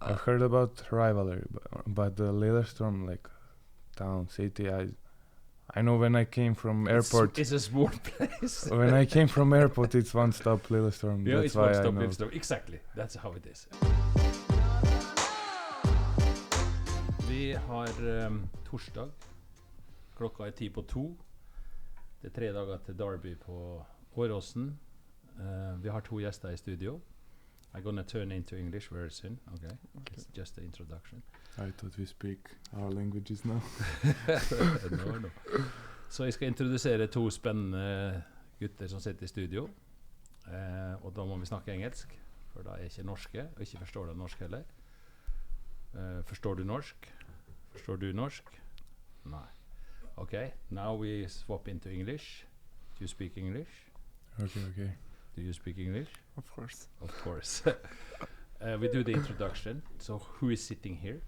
I've heard about rivalry, but the Lillestrøm, like town, city, I know when I came from airport. It's a small place. When I came from airport, it's one stop Lillestrøm. Yeah, That's it's why one I stop know. Lillestrøm. Exactly. That's how it is. Vi har torsdag. Klokka 1:10. Det 3 dager til Derby på Åråsen. Vi har 2 gjester i studio. I'm gonna turn into English very soon. Okay. It's just the introduction. I thought we speak our languages now. no. Så jeg skal introdusere 2 spennende gutter som sitter i studio. Og da må vi snakke engelsk, for da er ikke norske, og ikke forstår de norsk heller. Forstår du norsk? Forstår du norsk? Nei. Okay, now we swap into English. Do you speak English? Okay. Do you speak English? Of course. Of course. We do the introduction. So who is sitting here?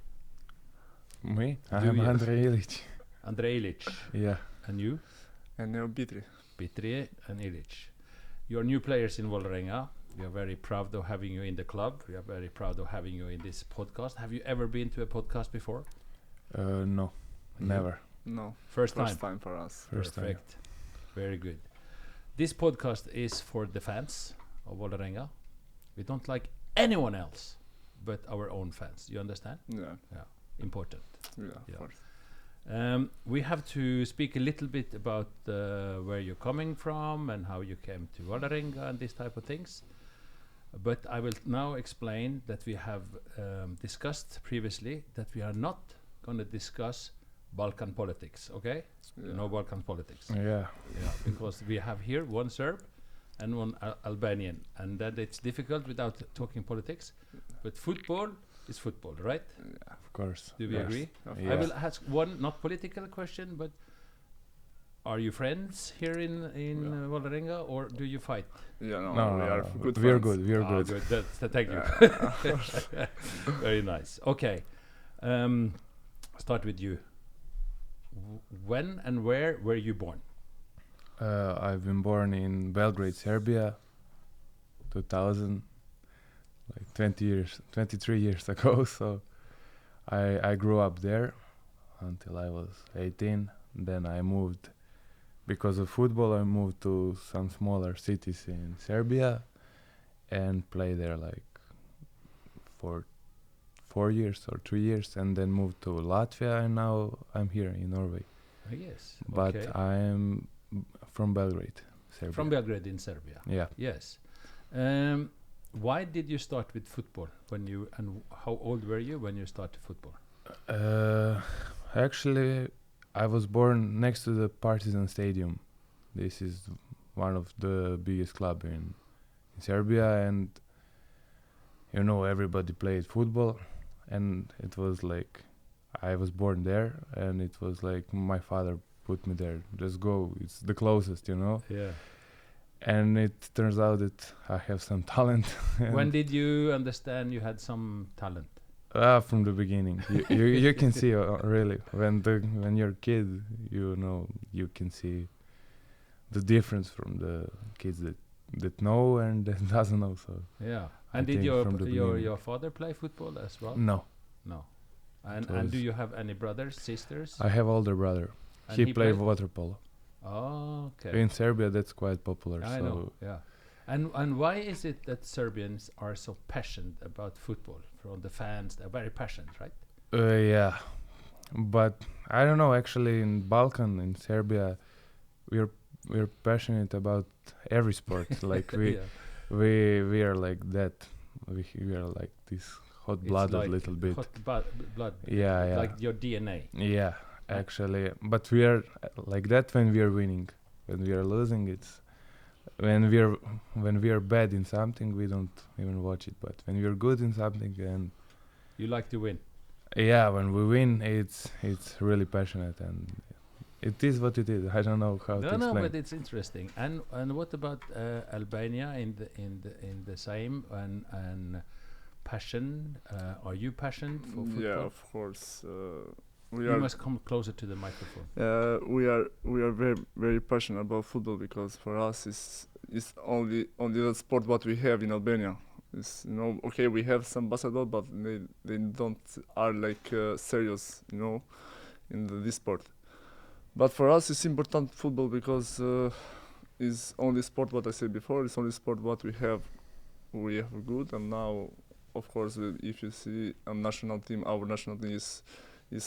Me? I Do am you? Andre Ilic. Andre Ilic. Yeah. And you? And Bitri. Bitri and Ilic. You are new players in Våre. We are very proud of having you in the club. We are very proud of having you in this podcast. Have you ever been to a podcast before? No, never. No. First First time for us. First time. Perfect. Very good. This podcast is for the fans of Våre. We don't like anyone else but our own fans. You understand? Yeah. Important. Yeah, Yeah. of course. We have to speak a little bit about where you're coming from and how you came to Våre and this type of things. But I will now explain that we have discussed previously that we are not going to discuss Balkan politics, okay? Yeah. You know Balkan politics. Yeah. Because we have here one Serb and one Albanian, and that it's difficult without talking politics. But football is football, right? Yeah. Of course. Do we Yes. agree? Of Yeah. I will ask one not political question, but are you friends here in Våre, or do you fight? Yeah, no, No, we are good we are friends. good. We are Ah, good. good. Thank you. Very nice. Okay. Start with you. When and where were you born? I've been born in Belgrade, Serbia, 2000, like 23 years ago. So I grew up there until I was 18. Then I moved, because of football, I moved to some smaller cities in Serbia and played there like for 4 years or 3 years, and then moved to Latvia, and now I'm here in Norway. Yes. But okay. I'm from Belgrade, Serbia. From Belgrade in Serbia. Yeah. Yes. Why did you start with football and how old were you when you started football? Actually, I was born next to the Partizan Stadium. This is one of the biggest club in Serbia, and you know everybody played football, and it was like I was born there, and it was like my father put me there. Just go, it's the closest, you know. Yeah. And it turns out that I have some talent. When did you understand you had some talent? From the beginning, you can see really when you're a kid, you know, you can see the difference from the kids that know and that doesn't know. So Yeah. I And did think from the beginning. your father play football as well? no, No. It And do was- you have any brothers, sisters? I have older brother. And He played water polo. Oh, okay. In Serbia, that's quite popular. I so know. Yeah. And why is it that Serbians are so passionate about football? From the fans, they're very passionate, right? yeah, but I don't know. Actually, in Balkan, in Serbia, we're passionate about every sport. Like Yeah. we are like that. We are like this hot-blooded It's like little bit. hot blood. Yeah. Like your DNA. Yeah, actually, but we are like that when we are winning. When we are losing, it's when we are bad in something, we don't even watch it. But when we are good in something, and You like to win. yeah, when we win, it's really passionate, and it is what it is. I don't know how to No, explain. but it's interesting. And what about Albania in the same and passion? Are you passionate for football? Yeah, of course. We You are must come closer to the microphone. we are very very passionate about football because for us it's only the sport what we have in Albania. It's, okay, we have some basketball, but they don't are like serious, in this sport. But for us, it's important football because it's only sport what I said before. It's only sport what we have good. And now, of course, if you see a national team, our national team is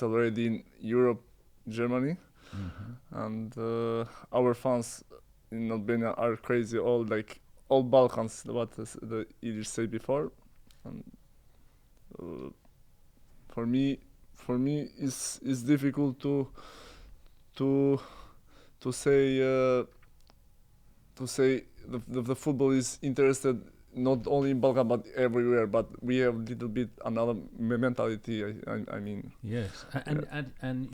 already in Europe, Germany, and our fans in Albania are crazy. All Balkans, what the Ilic said before. And for me, it's difficult to say the football is interested not only in Balkan but everywhere. But we have a little bit another mentality. I mean. Yes, and and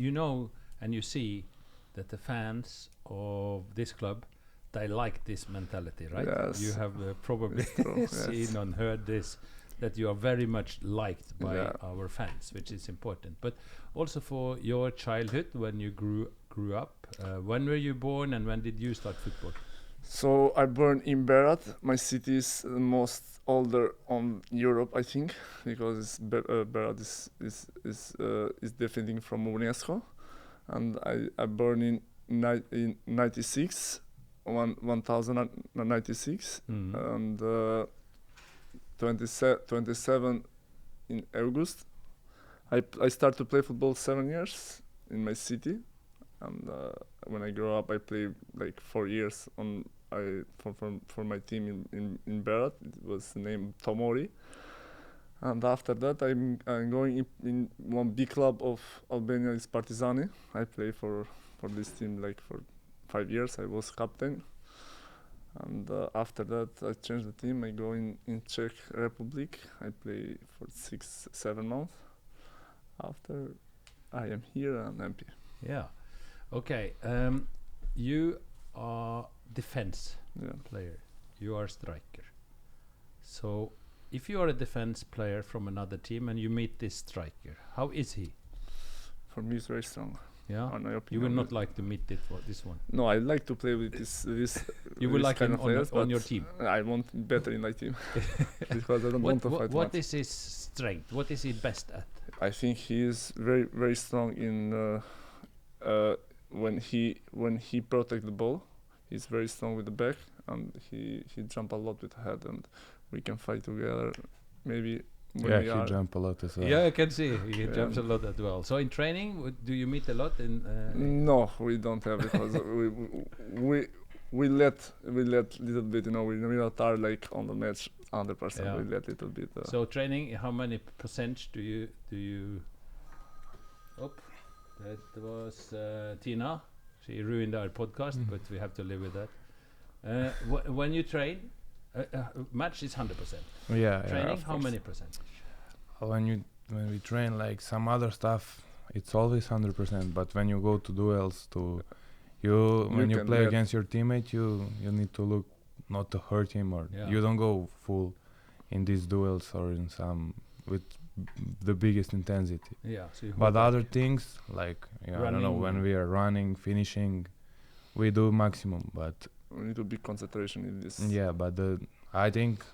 you see that the fans of this club, they like this mentality, right? Yes. You have probably seen and heard this, that you are very much liked by our fans, which is important. But also for your childhood, when you grew up, when were you born and when did you start football? So I born in Berat. My city is the most older on Europe, I think, because Berat is defending from UNESCO, and I born in 96. 1096 and 27 in August. I start to play football 7 years in my city, and when I grow up, I play like 4 years for my team in Berat. It was named Tomori, and after that I'm going in one big club of Albania, is Partizani. I play for this team like for 5 years. I was captain, and after that I changed the team. I go in Czech Republic. I play for 6-7 months. After I am here and happy. Yeah. Okay. You are defense player. You are striker. So if you are a defense player from another team and you meet this striker, how is he? For me, it's very strong. Yeah, on my you opinion. would not like to meet this one. No, I like to play with this. You would this like kind him of players, on but your team. I want better in my team because I don't want to fight What much. is his strength? What is he best at? I think he is very very strong in when he protect the ball. He's very strong with the back, and he jump a lot with the head, and we can fight together. Maybe. When we he are jump a lot as well. Yeah, I can see he jumps a lot as well. So in training, do you meet a lot? No, we don't have, because we let little bit. We not are like on the match 100%. Yeah. We let little bit. So training, how many percent do you? Oh, that was Tina. She ruined our podcast, but we have to live with that. When you train, match is 100%. Yeah. Training, how many percent? When we train like some other stuff, it's always 100%. But when you go to duels, when you play against your teammate, you need to look not to hurt him, or you don't go full in these duels or in some with the biggest intensity. Yeah. So but other things like I don't know, when we are running, finishing, we do maximum. But we need to be concentration in this. Yeah, but I think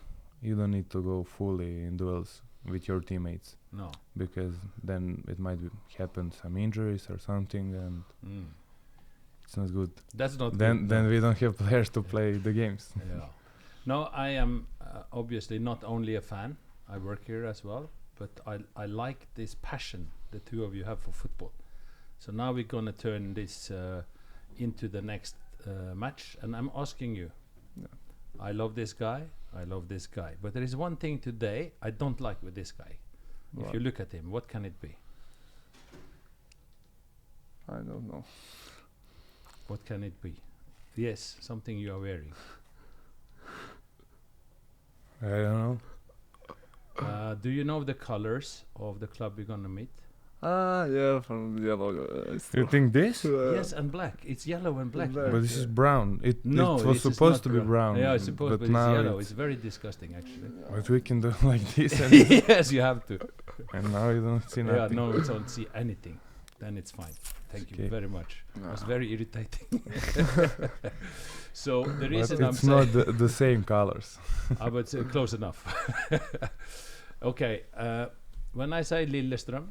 you don't need to go fully in duels with your teammates. No. Because then it might happen some injuries or something, and it's not good. That's not then good. Then we don't have players to play the games. Yeah. No, I am obviously not only a fan. I work here as well, but I like this passion the two of you have for football. So now we're gonna turn this into the next match, and I'm asking you. Yeah. I love this guy. I love this guy. But there is one thing today I don't like with this guy. What? If you look at him, what can it be? I don't know. What can it be? Yes, something you are wearing. I don't know. Do you know the colors of the club we're gonna meet? Yeah, from yellow. You think this? Yes, and black. It's yellow and black. Black. But this is brown. It was this is supposed not to be brown. Yeah, it's supposed, but now it's yellow. It's very disgusting, actually. But we can do like this, and, Yes, you have to. and now you don't see Yeah, nothing. no, we don't see anything. then it's fine. Thank you Okay. very much. It was Ah. very irritating. So the But reason I'm it's saying not the same colors. but close enough. Okay, when I say Lillestrøm,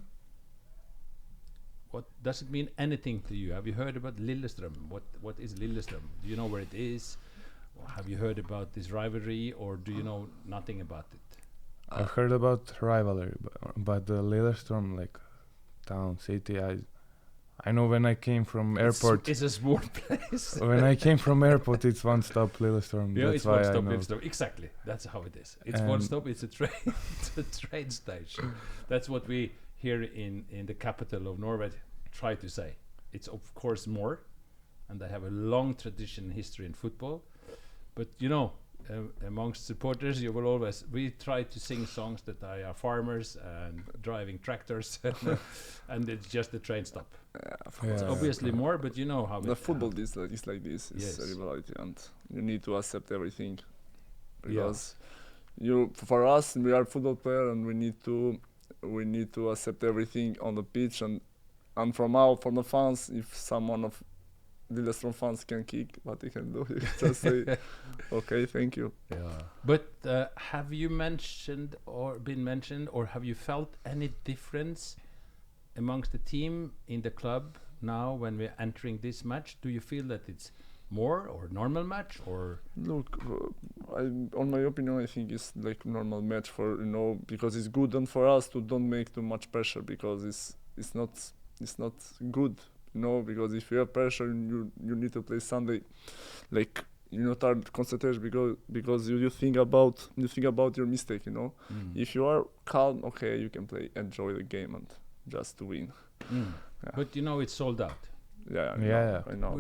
what does it mean anything to you? Have you heard about Lillestrøm? What is Lillestrøm? Do you know where it is? Or have you heard about this rivalry, or do you know nothing about it? I've heard about rivalry, but the Lillestrøm, like town, city, I know when I came from airport. It's a small place. When I came from airport, it's one stop Lillestrøm. Yeah, That's it's why one I stop know. Lillestrøm. Exactly, that's how it is. It's one And- stop. It's a train. It's a train station. That's what we here in the capital of Norway try to say. It's of course more, and they have a long tradition and history in football. But you know, amongst supporters, you will always we try to sing songs that are farmers and driving tractors, and it's just a train stop. Of Yeah. It's obviously more, but you know how The it football is like this. It's Yes. a rivalry, and you need to accept everything because for us, we are football player, and we need to accept everything on the pitch, and from the fans, if someone of Lillestrøm fans can kick, what they can do, you can just say, okay, thank you. Yeah. But have you been mentioned, or have you felt any difference amongst the team in the club now when we're entering this match? Do you feel that it's more or normal match, or Look, on my opinion, I think it's like normal match for because it's good, and for us to don't make too much pressure because it's not good, because if you have pressure, you need to play Sunday, like you not start concentration because you think about your mistake, If you are calm, okay, you can play, enjoy the game, and just to win. Yeah. But you know it's sold out. Yeah, I know.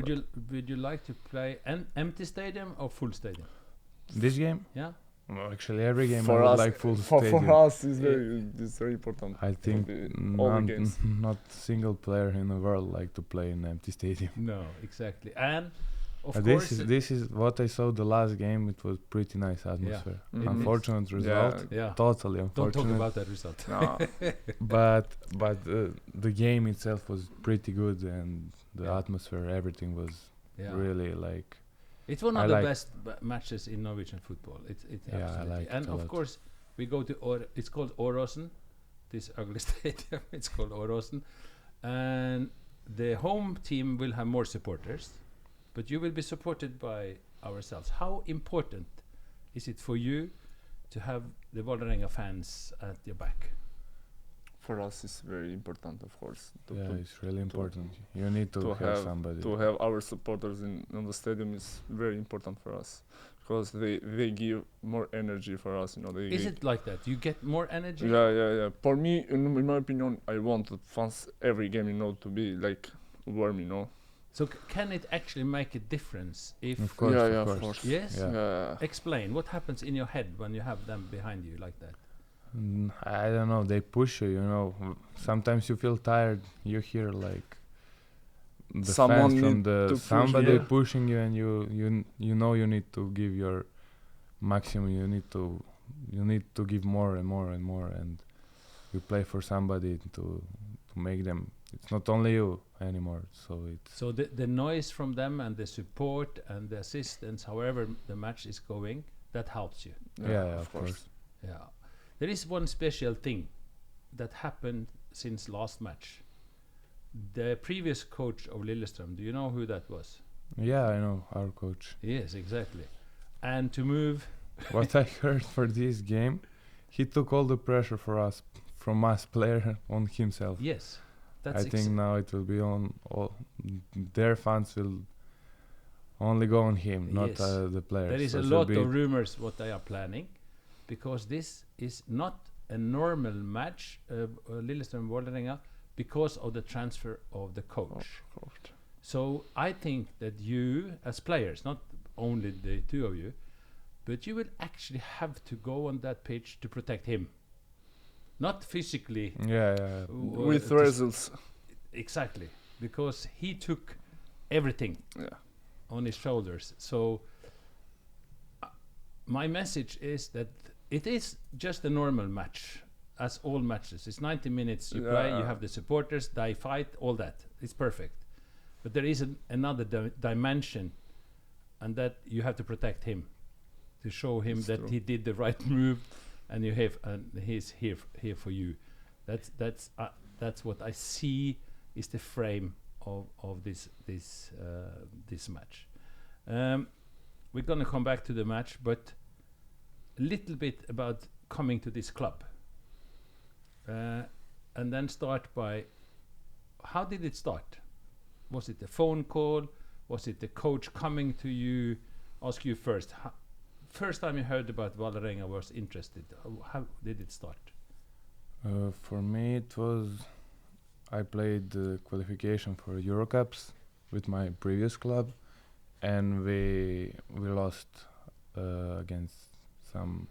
Would you like to play an empty stadium or full stadium? This game? Yeah. Well, actually, every game For I would us, like full for stadium. us, it's very important. I think all the games. not single player in the world like to play in empty stadium. No, exactly. And of This course, this is what I saw the last game. It was pretty nice atmosphere. Mhm. Unfortunate result. yeah. Totally Don't talk unfortunate. about that result. No. but the game itself was pretty good, and the Yeah. atmosphere, everything was Yeah. really like. It's one I of the like- best matches in Norwegian football. It's I absolutely. like And it a of lot. course, we go to it's called Åråsen, this ugly stadium. It's called Åråsen, and the home team will have more supporters, but you will be supported by ourselves. How important is it for you to have the Vålerenga fans at your back? For us, it's very important, of course. It's really important. You need to to have have- somebody. To have our supporters in the stadium is very important for us because they give more energy for us. Is it like that? You get more energy? Yeah. For me, in my opinion, I want the fans every game, to be like warm. So can it actually make a difference if? Of course, Yeah, of of course. course. Yes. Yeah. Explain what happens in your head when you have them behind you like that. I don't know. They push you. Sometimes you feel tired. You hear like the Someone fans from need the to push somebody you. pushing you, and you need to give your maximum. You need to give more and more and more, and you play for somebody to make them. It's not only you anymore. So the noise from them and the support and the assistance, however the match is going, that helps you. Yeah, of course. Yeah. There is one special thing that happened since last match. The previous coach of Lillestrøm, do you know who that was? Yeah, I know our coach. Yes, exactly. And to move, What I heard for this game, he took all the pressure from us player on himself. yes, that's I think now it will be on all. Their fans will only go on him, not Yes. the players. There is So a it will lot be- of rumors what they are planning, because this is not a normal match, Lillestrøm Vålerenga, because of the transfer of the coach. Of course. So I think that you, as players, not only the two of you, but you will actually have to go on that pitch to protect him. Not physically. Yeah. With to results. exactly, because he took everything Yeah. on his shoulders. So my message is that it is just a normal match, as all matches. It's 90 minutes you play, you have the supporters, they fight, all that. It's perfect. But there is another dimension, and that you have to protect him, to show him that he did the right move, and you have, he's here for you. That's what I see is the frame of this match. We're gonna come back to the match, but a little bit about coming to this club, and then start by, how did it start? Was it a phone call? Was it the coach coming to you? Ask you first. First time you heard about Vålerenga, was interested. How did it start? For me, it was, I played the qualification for Eurocups with my previous club, and we lost against some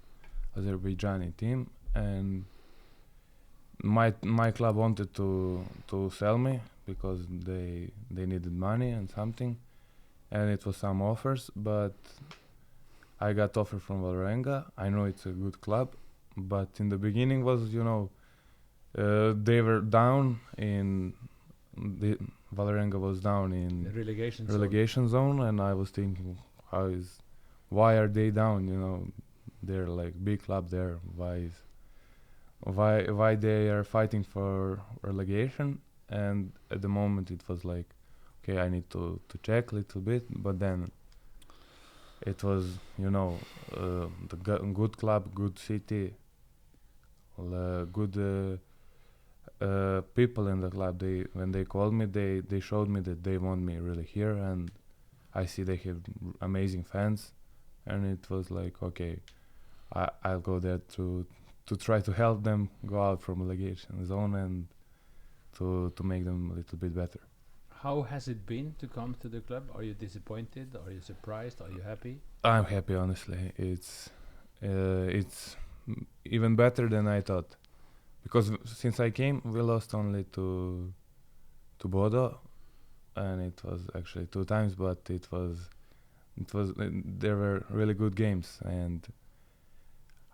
Azerbaijani team, and my club wanted to sell me because they needed money and something, and it was some offers, but I got offer from Vålerenga. I know it's a good club, but in the beginning was, they were down in the Vålerenga was down in The relegation zone, and I was thinking, why are they down? They're like big club there. Why they are fighting for relegation? And at the moment it was like, okay, I need to check a little bit, but then it was, the good club, good city, good people in the club. When they called me, they showed me that they want me really here, and I see they have amazing fans, and it was like, okay, I'll go there to try to help them go out from relegation zone and to make them a little bit better. How has it been to come to the club? Are you disappointed? Are you surprised? Are you happy? I'm happy, honestly. It's even better than I thought, because since I came, we lost only to Våre, and it was actually 2 times, but it was there were really good games, and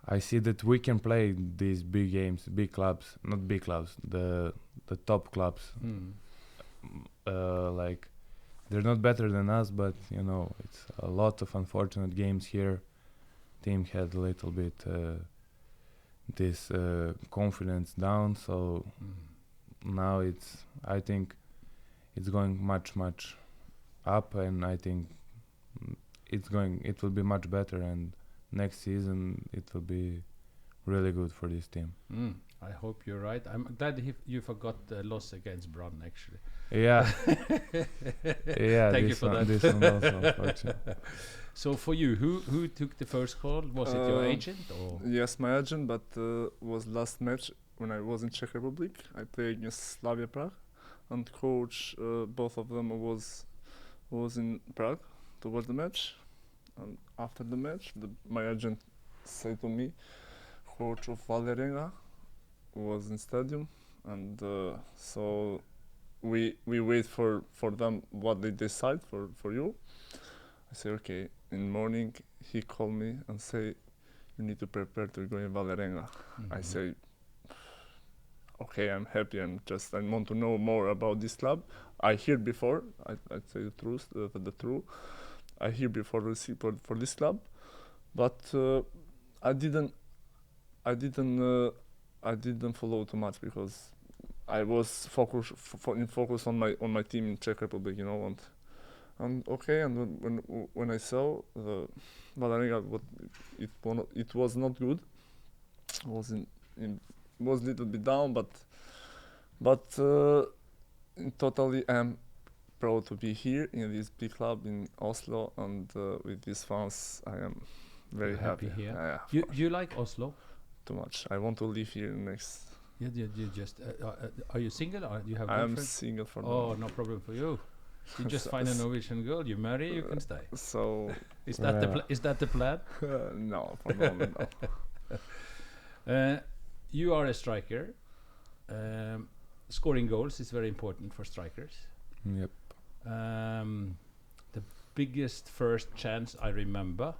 I see that we can play these big games, big clubs, not big clubs, the top clubs. Like, they're not better than us, but it's a lot of unfortunate games here. Team had a little bit this confidence down, so now I think it's going much up, and I think it will be much better, and next season it will be really good for this team. I hope you're right. I'm glad you forgot the loss against Brann, actually. Yeah. Yeah. Thank you for that. This one also, unfortunately. So for you, who took the first call? Was it your agent or? Yes, my agent, but was last match when I was in Czech Republic. I played against Slavia Prague, and coach, both of them was in Prague towards the match. And after the match, my agent said to me, coach of Vålerenga was in stadium, and so we wait for them what they decide for you. I say okay. In morning he called me and say, you need to prepare to go in Vålerenga. I say, okay, I'm happy. I want to know more about this club. I hear before. I say the truth. I hear before for this club, but I didn't follow too much because I was focused on my team in Czech Republic, and okay. And when I saw Vålerenga, it was not good. Was was a little bit down, but totally I'm proud to be here in this big club in Oslo, and with these fans I am very happy here. You like Oslo? Too much. I want to live here next. You just are you single or do you have I girlfriend? am single for now. Oh, no problem for you. You just find a Norwegian girl, you marry, you can stay. So is that the plan? No, for the moment no. You are a striker. Scoring goals is very important for strikers. Yep. The biggest first chance I remember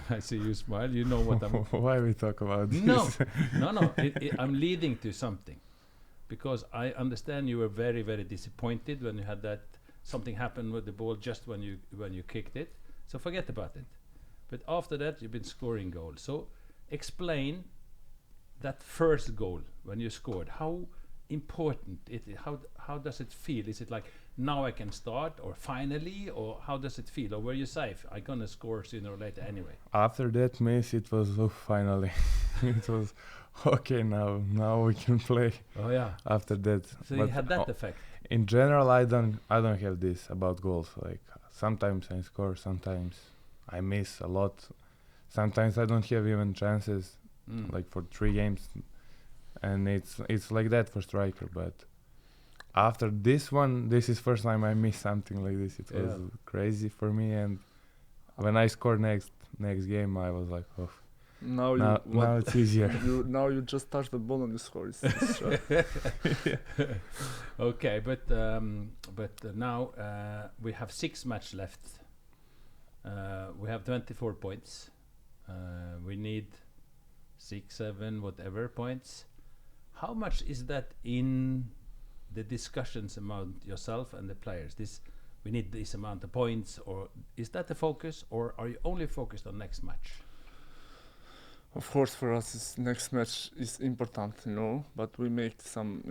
I see you smile. You know what I'm. Why we talk about this? No, no. I'm leading to something, because I understand you were very, very disappointed when you had that something happened with the ball just when you kicked it. So forget about it. But after that, you've been scoring goals. So explain that first goal when you scored. How important it is? How does it feel? Is it like now I can start, or finally, or how does it feel? Or were you safe? I'm gonna score sooner or later anyway. After that miss, it was finally. It was okay. Now we can play. Oh yeah. After that, So you had that effect. in general, I don't have this about goals. Like sometimes I score, sometimes I miss a lot. Sometimes I don't have even chances. Like for 3 games, and it's like that for striker. But after this one, this is first time I missed something like this. It was crazy for me, and when I scored next game, I was like, oh, now it's easier. Now you just touch the ball and you score. It's Okay, but now we have 6 matches left. We have 24 points. We need 6, 7, whatever points. How much is that in the discussions among yourself and the players? We need this amount of points, or is that the focus, or are you only focused on next match? Of course, for us, this next match is important, But we make some,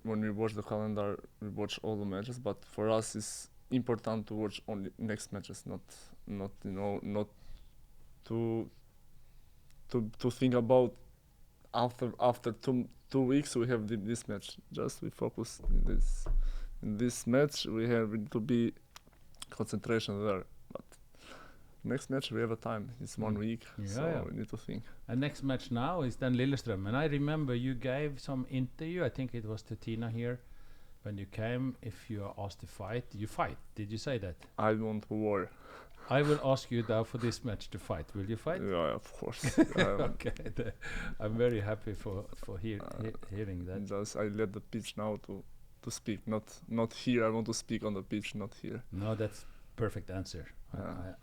when we watch the calendar, we watch all the matches. But for us, it's important to watch only next matches, not to think about after 2 weeks we have this match. Just we focus in this match. We have to be concentration there. But next match we have a time. It's 1 week, we need to think. And next match now is then Lillestrøm. And I remember you gave some interview. I think it was to Tina here. When you came, if you are asked to fight, you fight. Did you say that? I want war. I will ask you now for this match to fight. Will you fight? Yeah, of course. Okay, I'm very happy for hearing that. Just I let the pitch now to speak, not here. I want to speak on the pitch, not here. No, that's perfect answer.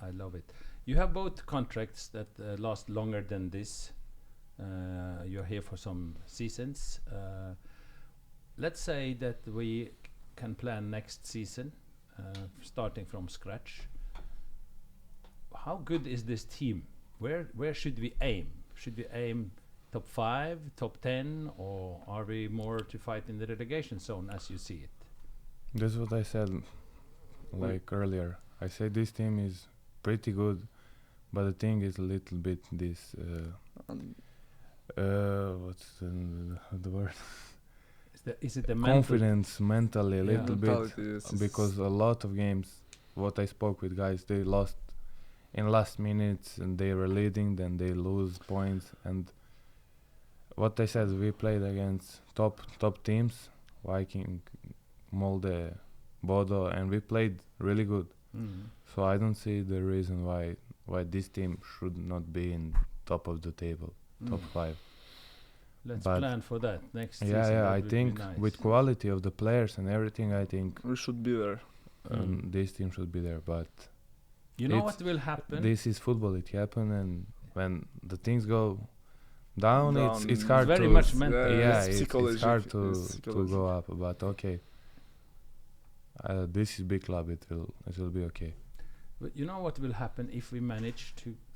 I love it. You have both contracts that last longer than this. You're here for some seasons. Let's say that we can plan next season, starting from scratch. How good is this team? Where should we aim? Should we aim top 5, top 10, or are we more to fight in the relegation zone as you see it? That's what I said earlier. I said this team is pretty good, but the thing is a little bit this what's the word? Is it the confidence mentally a little bit, yes, because a lot of games what I spoke with guys, they lost in last minutes and they were leading, then they lose points. And what I said, we played against top teams, Viking, Molde, Bodo, and we played really good. So I don't see the reason why this team should not be in top of the table, top 5. Let's plan for that next season. Yeah, I think with quality of the players and everything, I think we should be there. This team should be there, but you know what will happen? This is football, it happens, and when the things go down, it's hard very to much mental. It's hard to go up, but okay. This is big club, it will be okay. But you know what will happen if we manage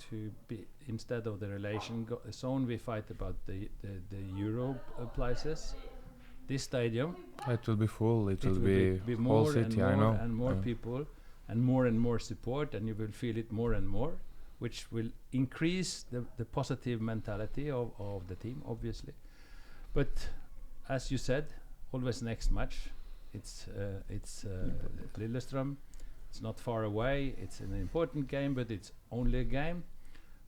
to be, instead of the relation zone, we fight about the Euro places. This stadium, it will be full. It will be more whole city. and more I know, and more people, and more support, and you will feel it more and more, which will increase the positive mentality of the team, obviously. But as you said, always next match. It's Lillestrøm. It's not far away. It's an important game, but it's only a game.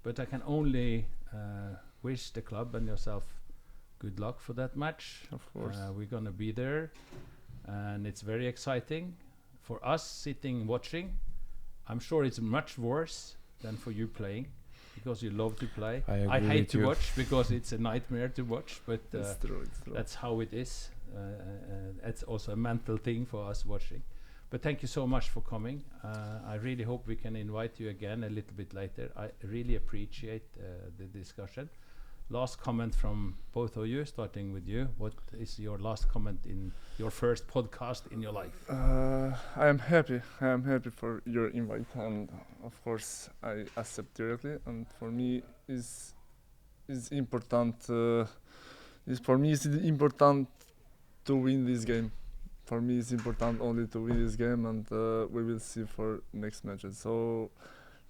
But I can only wish the club and yourself good luck for that match. Of course. We're going to be there, and it's very exciting. For us sitting watching, I'm sure it's much worse than for you playing, because you love to play. I hate to watch because it's a nightmare to watch, but it's true. that's how it is. It's also a mental thing for us watching. But thank you so much for coming. I really hope we can invite you again a little bit later. I really appreciate the discussion. Last comment from both of you, starting with you. What is your last comment in your first podcast in your life? I am happy. I am happy for your invite, and of course I accept directly. And for me is important. It's important to win this game. For me, it's important only to win this game, and we will see for next matches. So,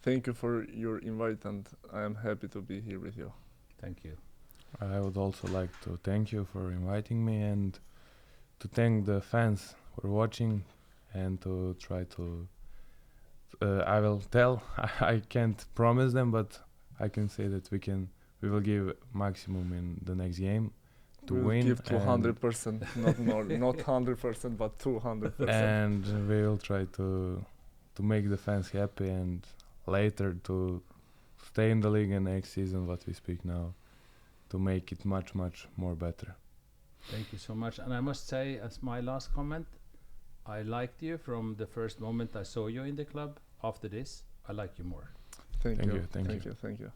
thank you for your invite, and I am happy to be here with you. Thank you. I would also like to thank you for inviting me and to thank the fans for watching and to try to. I will tell. I can't promise them, but I can say that we will give maximum in the next game to We'll win. give 200%, not more, not 100%, but 200%. And we will try to make the fans happy and later to stay in the league and next season what we speak now to make it much more better. Thank you so much. And I must say, as my last comment, I liked you from the first moment I saw you in the club. After this, I like you more. Thank you. Thank you. Thank you.